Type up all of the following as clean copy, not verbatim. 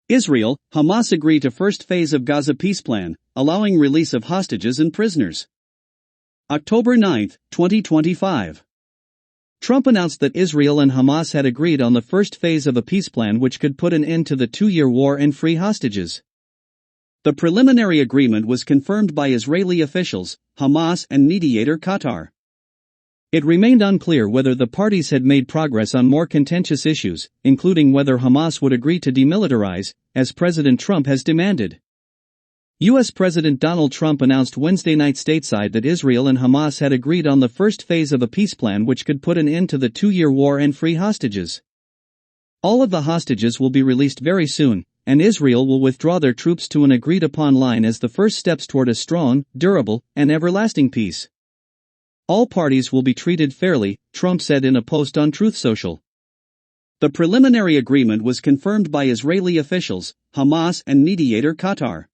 Israel, Hamas agree to first phase of Gaza peace plan, allowing release of hostages and prisoners. October 9, 2025. Trump announced that Israel and Hamas had agreed on the first phase of a peace plan which could put an end to the two-year war and free hostages. The preliminary agreement was confirmed by Israeli officials, Hamas and mediator Qatar. It remained unclear whether the parties had made progress on more contentious issues, including whether Hamas would agree to demilitarize, as President Trump has demanded. U.S. President Donald Trump announced Wednesday night stateside that Israel and Hamas had agreed on the first phase of a peace plan which could put an end to the two-year war and free hostages. All of the hostages will be released very soon, and Israel will withdraw their troops to an agreed-upon line as the first steps toward a strong, durable, and everlasting peace. All parties will be treated fairly, Trump said in a post on Truth Social. The preliminary agreement was confirmed by Israeli officials, Hamas and mediator Qatar.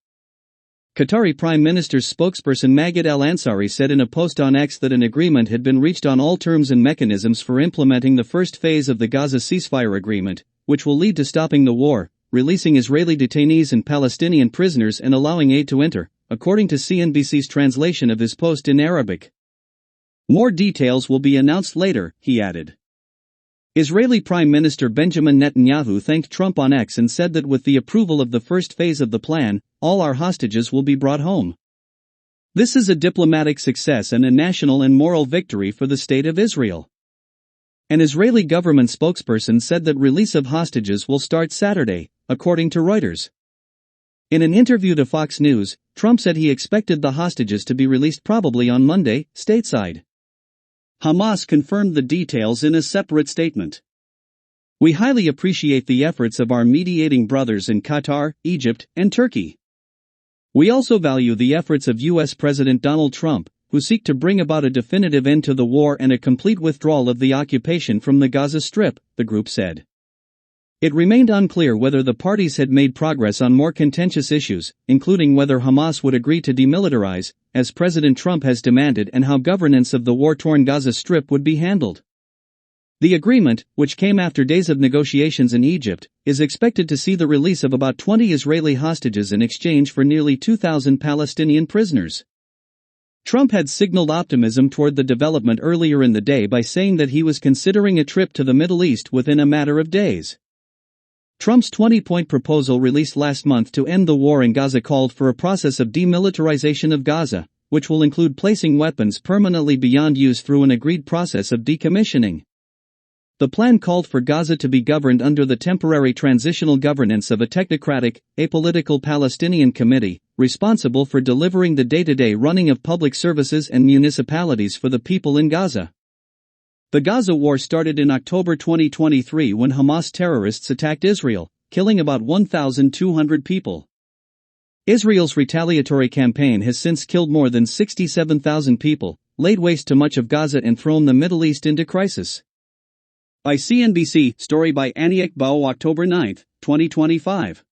Qatari Prime Minister's spokesperson Maged al-Ansari said in a post on X that an agreement had been reached on all terms and mechanisms for implementing the first phase of the Gaza ceasefire agreement, which will lead to stopping the war, releasing Israeli detainees and Palestinian prisoners and allowing aid to enter, according to CNBC's translation of his post in Arabic. More details will be announced later, he added. Israeli Prime Minister Benjamin Netanyahu thanked Trump on X and said that with the approval of the first phase of the plan, all our hostages will be brought home. This is a diplomatic success and a national and moral victory for the State of Israel. An Israeli government spokesperson said that release of hostages will start Saturday, according to Reuters. In an interview to Fox News, Trump said he expected the hostages to be released probably on Monday, stateside. Hamas confirmed the details in a separate statement. We highly appreciate the efforts of our mediating brothers in Qatar, Egypt, and Turkey. We also value the efforts of U.S. President Donald Trump, who seek to bring about a definitive end to the war and a complete withdrawal of the occupation from the Gaza Strip, the group said. It remained unclear whether the parties had made progress on more contentious issues, including whether Hamas would agree to demilitarize, as President Trump has demanded, and how governance of the war-torn Gaza Strip would be handled. The agreement, which came after days of negotiations in Egypt, is expected to see the release of about 20 Israeli hostages in exchange for nearly 2,000 Palestinian prisoners. Trump had signaled optimism toward the development earlier in the day by saying that he was considering a trip to the Middle East within a matter of days. Trump's 20-point proposal released last month to end the war in Gaza called for a process of demilitarization of Gaza, which will include placing weapons permanently beyond use through an agreed process of decommissioning. The plan called for Gaza to be governed under the temporary transitional governance of a technocratic, apolitical Palestinian committee, responsible for delivering the day-to-day running of public services and municipalities for the people in Gaza. The Gaza war started in October 2023 when Hamas terrorists attacked Israel, killing about 1,200 people. Israel's retaliatory campaign has since killed more than 67,000 people, laid waste to much of Gaza and thrown the Middle East into crisis. By CNBC, story by Aniek Bao, October 9, 2025.